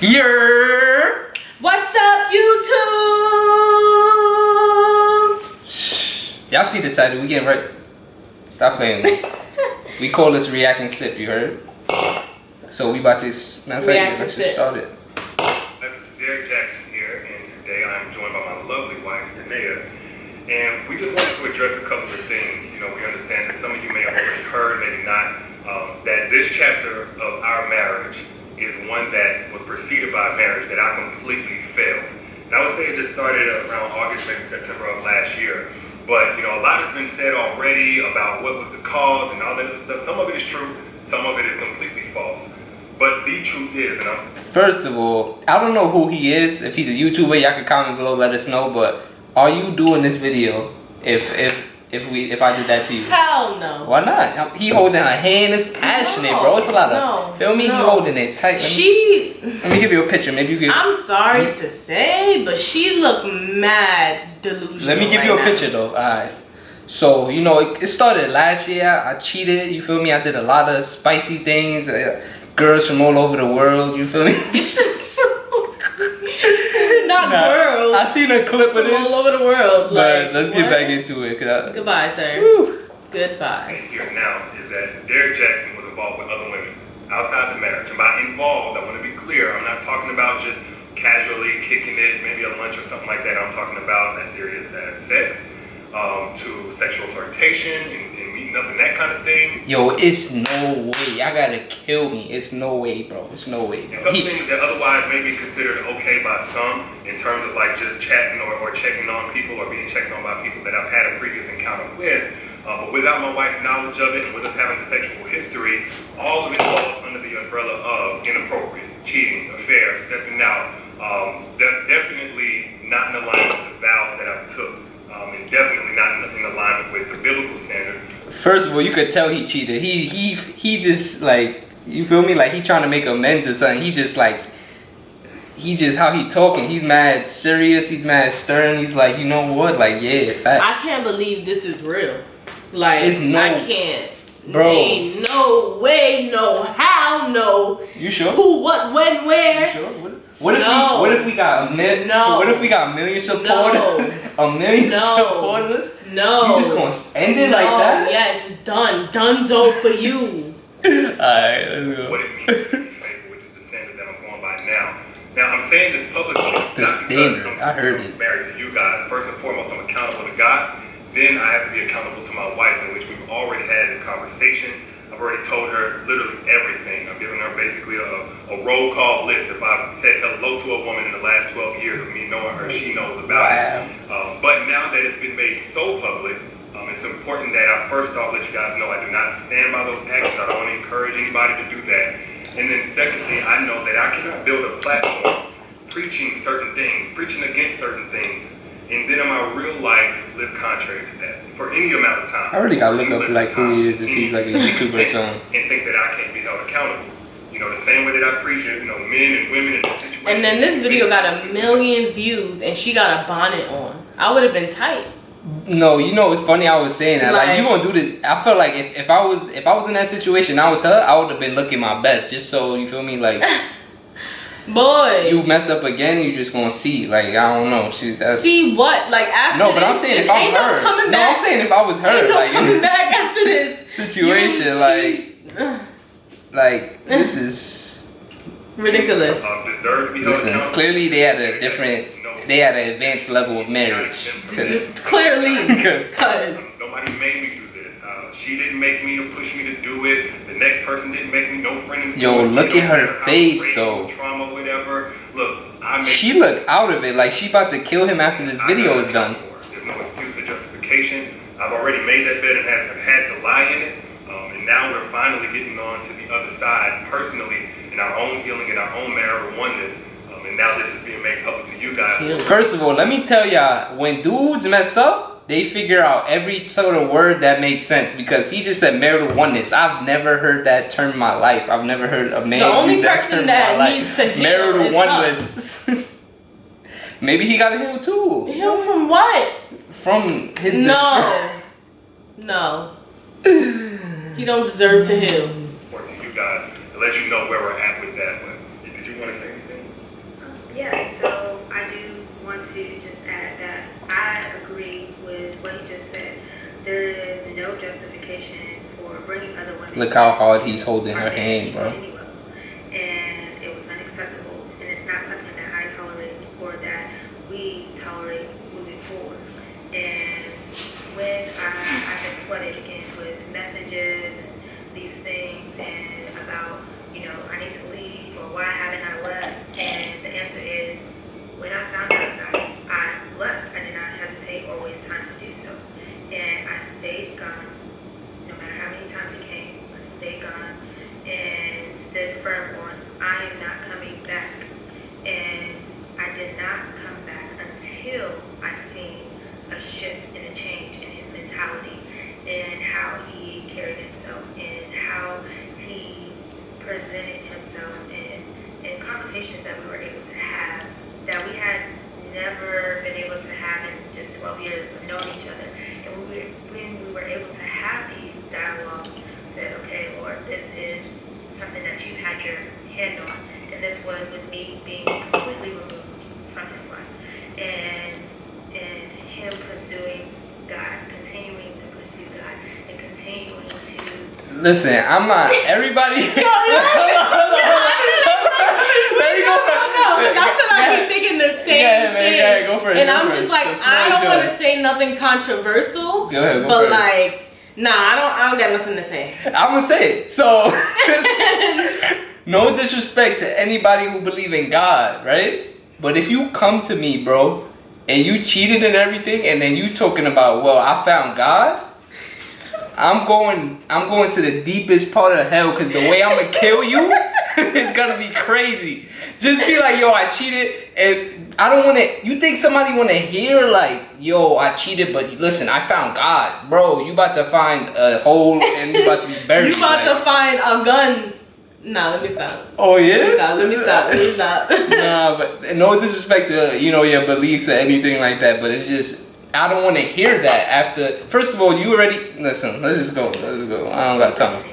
Yeah. What's up, YouTube? Y'all see the title? We getting right. Stop playing with me. We call this react and sip. You heard? So we about to. Matter of fact, let's just start it. Derrick Jaxn here, and today I'm joined by my lovely wife, Renee. And we just wanted to address a couple of things. You know, we understand that some of you may have already heard, maybe not, that this chapter of our marriage is one that was preceded by a marriage that I completely failed. And I would say it just started around August, maybe September of last year. But, you know, a lot has been said already about what was the cause and all that other stuff. Some of it is true, some of it is completely false. But the truth is, and First of all, I don't know who he is. If he's a YouTuber, y'all can comment below, let us know. But are you doing this video if I did that to you? Hell no. Why not? He holding her hand. It's passionate, bro. It's a lot of feel me. He holding it tight. Let me give you a picture. Maybe you can. I'm sorry to say, but she looked mad delusional. Let me give you a picture though. Alright. So, you know, it started last year. I cheated, you feel me? I did a lot of spicy things. Girls from all over the world, you feel me? Not girls. I seen a clip of this. All over the world. But let's get back into it. Goodbye, sir. Woo. Goodbye. And here now is that Derrick Jaxn was involved with other women outside the marriage. And by involved, I want to be clear, I'm not talking about just casually kicking it, maybe a lunch or something like that. I'm talking about as serious as sex, to sexual flirtation and meeting up and that kind of thing. Yo, it's no way. Y'all gotta kill me. It's no way, bro. It's no way. And some things that otherwise may be considered okay by some in terms of like just chatting or checking on people or being checked on by people that I've had a previous encounter with. But without my wife's knowledge of it and with us having a sexual history, all of it falls under the umbrella of inappropriate, cheating, affair, stepping out. Definitely not in alignment with the vows that I took. And definitely not in alignment with the biblical standard. First of all, you could tell he cheated. He just like, you feel me? Like he trying to make amends or something. He just how he talking. He's mad serious. He's mad stern. He's like, you know what? Like, yeah, facts. I can't believe this is real. Like, I can't. Bro. Ain't no way, no how, no. You sure? Who, what, when, where? You sure? What if we got a million? No. What if we got a million supporters? No. A million supporters? No. You just gonna end it like that? Yes, it's done. Donezo for you. Alright, let's go. What it means to be faithful, which is the standard that I'm going by now. Now I'm saying this publicly. The standard. I heard it. Married to you guys. First and foremost, I'm accountable to God. Then I have to be accountable to my wife, in which we've already had this conversation. I've already told her literally everything. I've given her basically a roll call list. If I've said hello to a woman in the last 12 years of me knowing her, she knows about it. But now that it's been made so public, it's important that I first off let you guys know I do not stand by those actions. I don't want to encourage anybody to do that. And then secondly, I know that I cannot build a platform preaching certain things, preaching against certain things, and then in my real life live contrary to that for any amount of time. I already gotta look up like who he is if he's like a YouTuber or something. And think that I can't be held accountable. You know, the same way that I preach, you know, men and women in this situation. And then this video got 1 million views and she got a bonnet on. I would have been tight. No, you know it's funny I was saying that. Like you gonna do this. I feel like if I was in that situation, I was her, I would have been looking my best. Just so you feel me, like boy, you mess up again, you just gonna see. Like I don't know. See what? Like after no, but I'm saying if I'm her. No, I'm saying if I was her, ain't like coming back after this situation, like this is ridiculous. Listen, clearly they had a different. They had an advanced level of marriage. Clearly, because nobody made me do this. She didn't make me or push me to do it. The next person didn't make me. No friend. Yo, look at her face though. Trauma, whatever. Look, she looked out of it like she about to kill him after this video is done. There's no excuse or justification. I've already made that bed and have had to lie in it. And now we're finally getting on to the other side, personally, in our own healing, in our own marital oneness. And now this is being made public to you guys. First of all, let me tell y'all, when dudes mess up, they figure out every sort of word that makes sense, because he just said marital oneness. I've never heard that term in my life. I've never heard a man use that term in my life. Needs to heal marital oneness. Maybe he got to heal too. Heal from what? From his No. He don't deserve to heal. Or to you guys, to let you know where we're at with that. But did you want to say anything? what he just said. There is no justification for bringing other women. Look how hard he's holding her hand, bro. And it was unacceptable, and it's not something that I tolerate or that we tolerate moving forward. And when I've been flooded again with messages and these things and about, I need to leave or why haven't I left? And the answer is, when I found out about it, I left. I did not hesitate or waste time to do so. And I stayed gone, no matter how many times he came, I stayed gone and stood firm on, I am not coming back. And I did not come back until I seen a shift and a change in his mentality and how he carried himself and how he presented himself and conversations that we were able to have that we had never been able to have in just 12 years of knowing each other. And when we were able to have these dialogues, said, okay, Lord, this is something that you've had your hand on. And this was with me being completely removed from his life. And him pursuing God, continuing to pursue God, and continuing to... Listen, I'm not... Everybody... Let me go. No, I feel like you're thinking the same thing. Yeah, go for it. And I'm just like, I don't want to say nothing controversial. Go ahead, but like, nah, I don't got nothing to say. I'm gonna say it. So, no disrespect to anybody who believe in God, right? But if you come to me, bro, and you cheated and everything, and then you talking about, well, I found God, I'm going to the deepest part of hell, because the way I'm gonna kill you is gonna be crazy. Just be like, yo, I cheated, and I don't want to. You think somebody want to hear like, yo, I cheated, but listen, I found God, bro. You about to find a hole and you about to be buried. You about to find a gun. Nah, let me stop. Oh yeah. Let me stop. Nah, but no disrespect to your beliefs or anything like that, but it's just, I don't want to hear that after. First of all, you already listen. Let's just go. I don't got time.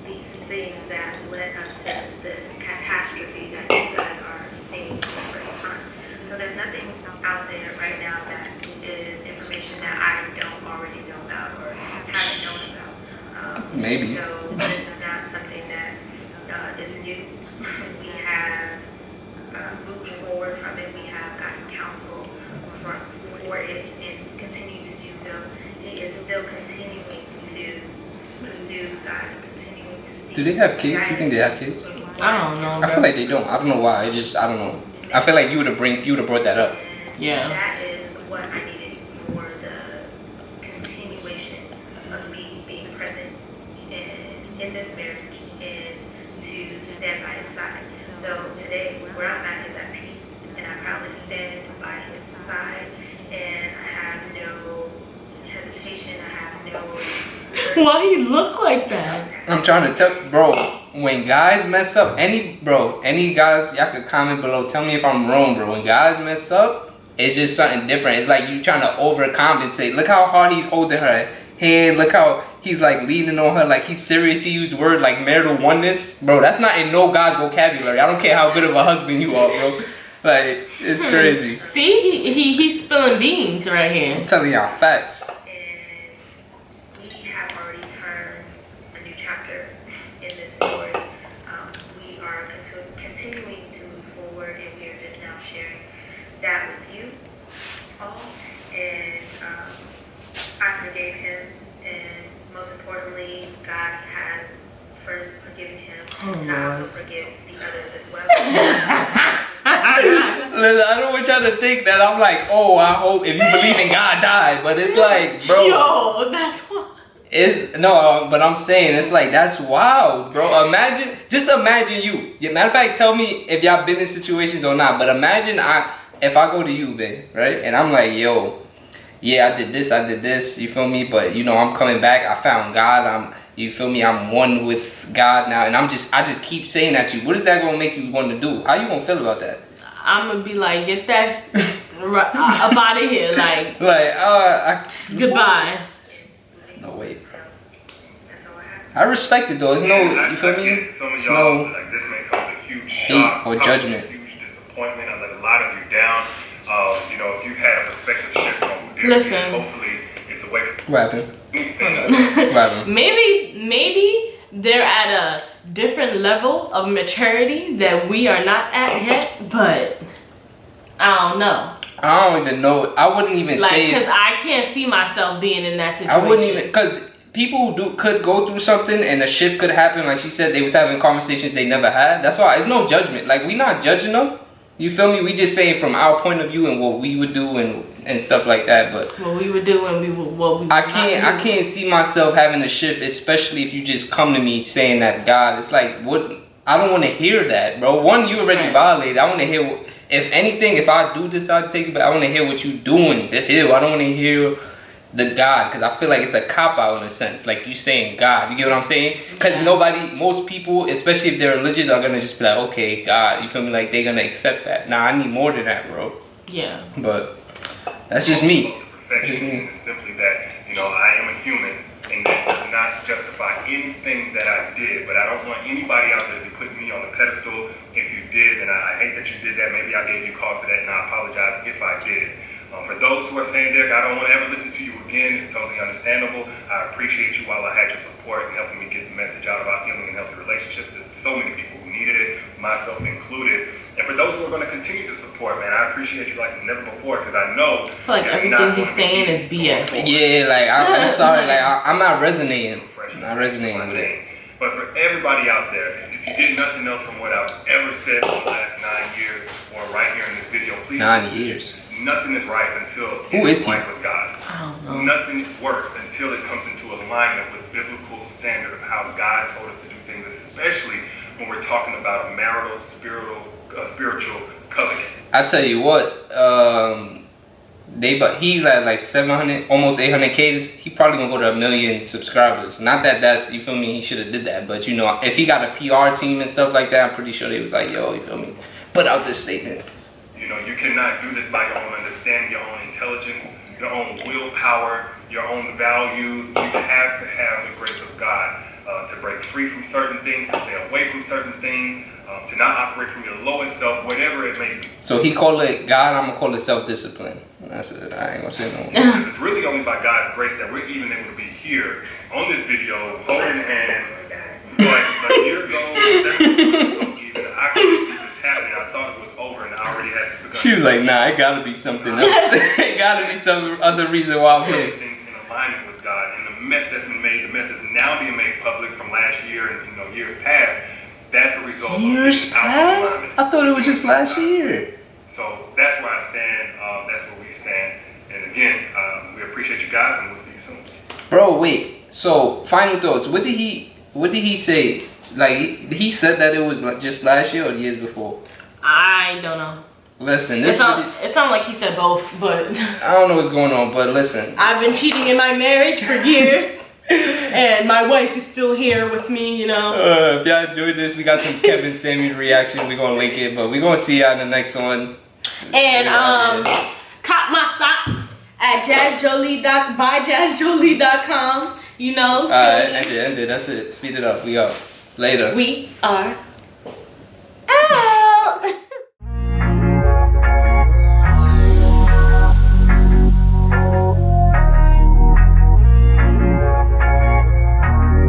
These things that led up to the catastrophe that you guys are seeing for the first time. So there's nothing out there right now that is information that I don't already know about or haven't known about. Maybe. So this is not something that is new. We have moved forward from it. We have gotten counsel for it and continue to do so. He is still continuing to pursue God, continuing to see. Do they have kids? You think they have kids? I don't know. I feel like they don't. I don't know why. I don't know. I feel like you would have brought that up. Yeah. That is what I needed for the continuation of me being present in this marriage and to stand by his side. So today, where I'm at is at peace, and I proudly stand by his side, and I have no hesitation. I have no... Why he look like that? I'm trying to tell, bro. When guys mess up, any guys, y'all could comment below. Tell me if I'm wrong, bro. When guys mess up, it's just something different. It's like you trying to overcompensate. Look how hard he's holding her hand. Look how he's like leaning on her. Like he's serious. He used word like marital oneness, bro. That's not in no guy's vocabulary. I don't care how good of a husband you are, bro. Like it's crazy. See, he's spilling beans right here. I'm telling y'all facts. And we have already turned a new chapter in this story. We are continuing to move forward, and we are just now sharing that with you all. And I forgave him, and most importantly, God has first forgiven him, and I also forgive the others as well. Listen, I don't want y'all to think that I'm like, oh, I hope if you believe in God, die. But it's like, bro. Yo, that's what. No, but I'm saying it's like that's wild, bro. Just imagine you. Matter of fact, tell me if y'all been in situations or not. But imagine if I go to you, babe, right? And I'm like, yo, yeah, I did this. You feel me? But I'm coming back. I found God. You feel me? I'm one with God now, and I just keep saying that to you. What is that gonna make you want to do? How you gonna feel about that? I'm gonna be like, get that up out of here, like goodbye. No way. I respect it though. It's no, you feel me? Some of y'all, like this may cause a huge shock or judgment, a huge disappointment. I let a lot of you down. If you've had a perspective shift on who Derrick is, hopefully it's a What happened? Hold on. maybe they're at a different level of maturity that we are not at yet, but I don't know. I don't even know. I wouldn't even like, say because I can't see myself being in that situation. I wouldn't even, because people could go through something and a shift could happen. Like she said, they was having conversations they never had. That's why it's no judgment. Like, we not judging them. You feel me? We just saying from our point of view and what we would do and stuff like that. But what we would do and what we would I can't see myself having a shift, especially if you just come to me saying that God. It's like, what? I don't want to hear that, bro. One, you already violated. I want to hear, if anything, if I do decide to take it, but I want to hear what you doing. The hill. I don't want to hear the God, because I feel like it's a cop out in a sense. Like, you saying God. You get what I'm saying? Because most people, especially if they're religious, are gonna just be like, okay, God. You feel me? Like, they're gonna accept that. Nah, I need more than that, bro. Yeah. But that's just me. Perfection is simply that, I am a human, and that does not justify anything that I did. But I don't want anybody out there to be putting me on a pedestal. If you did, and I hate that you did that. Maybe I gave you cause for that, and I apologize if I did. For those who are saying, Derrick, I don't want to ever listen to you again, it's totally understandable. I appreciate you while I had your support and helping me get the message out about healing and healthy relationships. There's so many people who needed it, myself included. And for those who are going to continue to support, man, I appreciate you like never before, because I know I feel like everything he's saying is BS. Yeah, like, I'm sorry, like, I'm not resonating. I'm not resonating with it. But for everybody out there, if you did nothing else from what I've ever said in the last 9 years, or right here in this video, please. 9 years. Nothing is right until it's right with God. I don't know. Nothing works until it comes into alignment with biblical standard of how God told us to do things, especially when we're talking about a marital, spiritual covenant. I tell you what, he's at like 700, almost 800K. He probably gonna go to 1 million subscribers. Not that that's, you feel me, he should have did that. But if he got a PR team and stuff like that, I'm pretty sure they was like, yo, you feel me, put out this statement. You cannot do this by your own understanding, your own intelligence, your own willpower, your own values. You have to have the grace of God to break free from certain things, to stay away from certain things, to not operate from your lowest self, whatever it may be. So he call it God, I'm gonna call it self-discipline. That's it. I ain't gonna say no more. Because it's really only by God's grace that we're even able to be here on this video, holding hands. But a year ago, 7 months ago, even I couldn't see this happening. I thought it was over, and I already had begun. She was like, nah, it gotta be something else. It gotta be some other reason why I'm here. Things in alignment with God, and the mess that's been made, the mess that's now being made public from last year and years past, that's a result years of past? I thought it was just last year. So that's where I stand. That's where we stand. And again, we appreciate you guys, and we'll see you soon. Bro, wait. So, final thoughts. What did he say? Like, he said that it was just last year or the years before? I don't know. Listen, it sounds like he said both, but I don't know what's going on, but listen. I've been cheating in my marriage for years. And my wife is still here with me, If y'all enjoyed this, we got some Kevin Samuels reaction. We're gonna link it, but we're gonna see y'all in the next one. And cop my socks at jazzjolie.com. Alright, end it. That's it. Speed it up. We out. Later. We are